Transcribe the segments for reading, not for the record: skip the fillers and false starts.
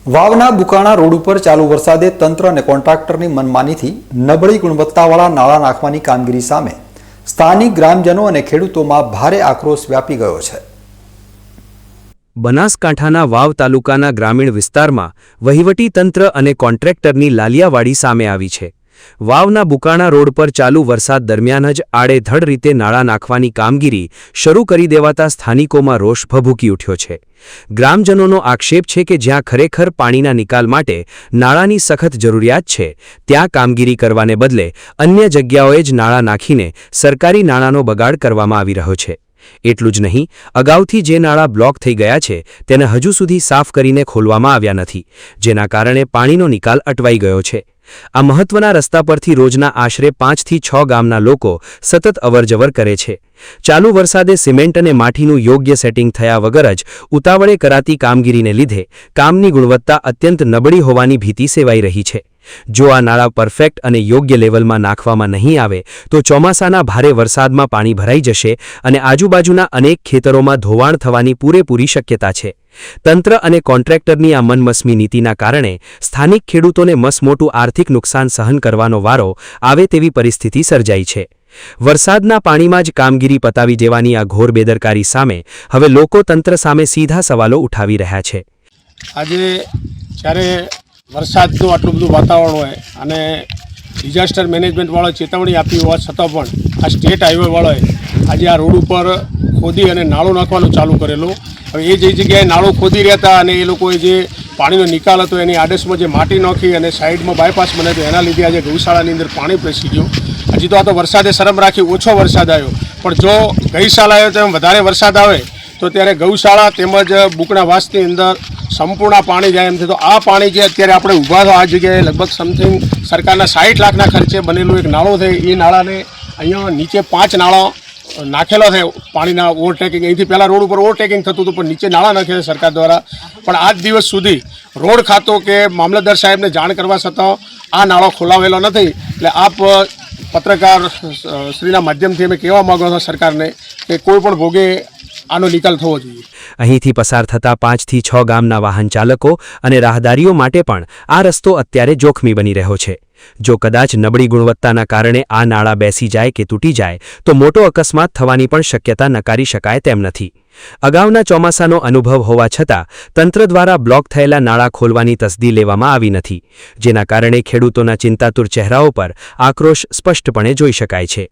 વાવના બુકાણા road ઉપર ચાલુ વરસાદે તંત્ર અને કોન્ટ્રાક્ટરની મનમાનીથી નબળી ગુણવત્તાવાળા નાળા નાખવાની કામગીરી સામે સ્થાનિક ગ્રામજનો અને ખેડૂતોમાં ભારે આક્રોશ વ્યાપી ગયો છે। બનાસકાંઠાના વાવ તાલુકાના ગ્રામીણ વિસ્તારમાં વહીવટી તંત્ર અને કોન્ટ્રાક્ટરની લાલિયાવાડી સામે આવી છે। વાવના બુકાણા રોડ પર ચાલુ વરસાદ દરમિયાન જ આડેધડ રીતે નાળા નાખવાની કામગીરી શરૂ કરી દેવાતા સ્થાનિકોમાં રોષ ભભૂકી ઉઠ્યો છે। ગ્રામજનોનો આક્ષેપ છે કે જ્યાં ખરેખર પાણીના નિકાલ માટે નાળાની સખત જરૂરિયાત છે ત્યાં કામગીરી કરવાને બદલે અન્ય જગ્યાઓએ જ નાળા નાખીને સરકારી નાણાંનો બગાડ કરવામાં આવી રહ્યો છે। એટલું જ નહીં, અગાઉથી જે નાળા બ્લોક થઈ ગયા છે તેને હજુ સુધી સાફ કરીને ખોલવામાં આવ્યા નથી, જેના કારણે પાણીનો નિકાલ અટવાઈ ગયો છે। આ મહત્વના રસ્તા પરથી રોજના આશરે 5 થી 6 ગામના લોકો સતત અવરજવર કરે છે। ચાલુ વરસાદે સિમેન્ટ અને માટીનું યોગ્ય સેટિંગ થયા વગર જ ઉતાવળે કરાતી કામગીરીને લીધે કામની ગુણવત્તા અત્યંત નબળી હોવાની ભીતિ સેવાઈ રહી છે। જો આ નાળા પરફેક્ટ અને યોગ્ય લેવલમાં નાખવામાં નહીં આવે તો ચોમાસાના ભારે વરસાદમાં પાણી ભરાઈ જશે અને આજુબાજુના અનેક ખેતરોમાં ધોવાણ થવાની પૂરેપૂરી શક્યતા છે। તંત્ર અને કોન્ટ્રાક્ટરની આ મનમસમી નીતિના કારણે સ્થાનિક ખેડૂતોને મસમોટું આર્થિક નુકસાન સહન કરવાનો વારો આવે તેવી પરિસ્થિતિ સર્જાઈ છે। વરસાદના પાણીમાં જ કામગીરી પતાવી દેવાની આ ઘોર બેદરકારી સામે હવે લોકો તંત્ર સામે સીધા સવાલો ઉઠાવી રહ્યા છે। આજે જ્યારે વરસાદનું આટલું બધું વાતાવરણ હોય અને ડિઝાસ્ટર મેનેજમેન્ટવાળો ચેતવણી આપી હોવા છતાં પણ આ સ્ટેટ હાઈવેવાળાએ આજે આ રોડ ઉપર ખોદી અને નાળું નાખવાનું ચાલુ કરેલું। હવે એ જે જગ્યાએ નાળું ખોદી રહ્યા હતા અને એ લોકોએ જે પાણીનો નિકાલ હતો એની આડશમાં જે માટી નાખી અને સાઈડમાં બાયપાસ બને તો એના લીધે આજે ગૌશાળાની અંદર પાણી પેસી ગયું। હજી તો આ તો વરસાદે શરમ રાખી ઓછો વરસાદ આવ્યો, પણ જો ગઈ સાલ આવ્યો તેમ વધારે વરસાદ આવે તો ત્યારે ગૌશાળા તેમજ બુકણા વાસની અંદર સંપૂર્ણ પાણી જાય એમ છે। તો આ પાણી જે અત્યારે આપણે ઊભા થો આ જગ્યાએ લગભગ સમથિંગ સરકારના 60 લાખના ખર્ચે બનેલું એક નાળું છે, એ નાળાને અહીંયા નીચે 5 નાળા નાખેલો છે પાણીના ઓવરટેકિંગ। અહીંથી પહેલાં રોડ ઉપર ઓવરટેકિંગ થતું હતું પણ નીચે નાળા નાખે છે સરકાર દ્વારા, પણ આજ દિવસ સુધી રોડ ખાતો કે મામલતદાર સાહેબને જાણ કરવા છતાં આ નાળો ખોલાવેલો નથી। એટલે આપ પત્રકાર શ્રીના માધ્યમથી અમે કહેવા માગો છો સરકારને કે કોઈ પણ ભોગે આનો નિકાલ થવો જોઈએ। અહીંથી પસાર થતા 5 થી 6 ગામના વાહન ચાલકો અને રાહદારીઓ માટે પણ આ રસ્તો અત્યારે જોખમી બની રહ્યો છે। જો કદાચ નબળી ગુણવત્તાના કારણે આ નાળા બેસી જાય કે તૂટી જાય તો મોટો અકસ્માત થવાની પણ શક્યતા નકારી શકાય તેમ નથી। અગાઉના ચોમાસાનો અનુભવ હોવા છતાં તંત્ર દ્વારા બ્લોક થયેલા નાળા ખોલવાની તસદી લેવામાં આવી નથી, જેના કારણે ખેડૂતોના ચિંતાતુર ચહેરાઓ પર આક્રોશ સ્પષ્ટપણે જોઈ શકાય છે।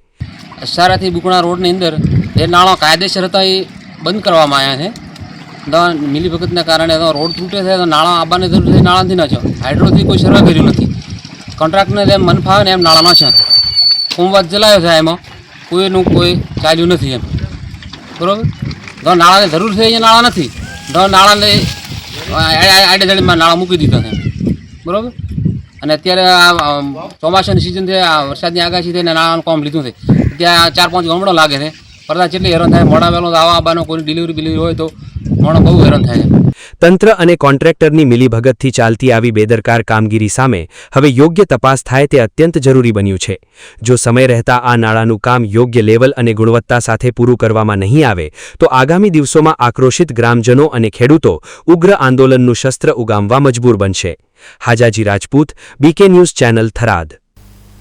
અસારાથી બુકણા રોડની અંદર એ નાળા કાયદેસર હતા એ બંધ કરવામાં આવ્યા છે। મિલીભગતના કારણે રોડ તૂટે છે તો નાળા આવવાને જરૂર છે, નાળાથી ના છો હાઇડ્રોથી કોઈ સર્વે કર્યું નથી, કોન્ટ્રાક્ટને જેમ મન ફાવે ને એમ નાળા નાખ્યા, સોમવાર ચલાવ્યો છે એમાં કોઈનું કોઈ ચાલ્યું નથી એમ, બરાબર। તો નાળાની જરૂર છે અહીંયા નાળા નથી, તો નાળાને આડેધડીમાં નાળા મૂકી દીધા છે, બરાબર। અને અત્યારે આ ચોમાસાની સિઝન છે, આ વરસાદની આગાહી થઈને નાળાનું કામ લીધું છે, ત્યાં 4-5 ગામડો લાગે છે, પડતા કેટલી હેરાન થાય, મોડા વહેલો આવા આવવાનો કોઈ ડિલિવરી હોય તો મોડો બહુ હેરાન થાય છે। તંત્ર અને કોન્ટ્રાક્ટરની મિલીભગતથી ચાલતી આવી બેદરકાર કામગીરી સામે હવે યોગ્ય તપાસ થાય તે અત્યંત જરૂરી બન્યું છે। જો સમય રહેતા આ નાળાનું કામ યોગ્ય લેવલ અને ગુણવત્તા સાથે પૂરું કરવામાં નહીં આવે તો આગામી દિવસોમાં આક્રોશિત ગ્રામજનો અને ખેડૂતો ઉગ્ર આંદોલનનું શસ્ત્ર ઉગામવા મજબૂર બનશે। Hajaji Rajput, BK news channel, Tharad.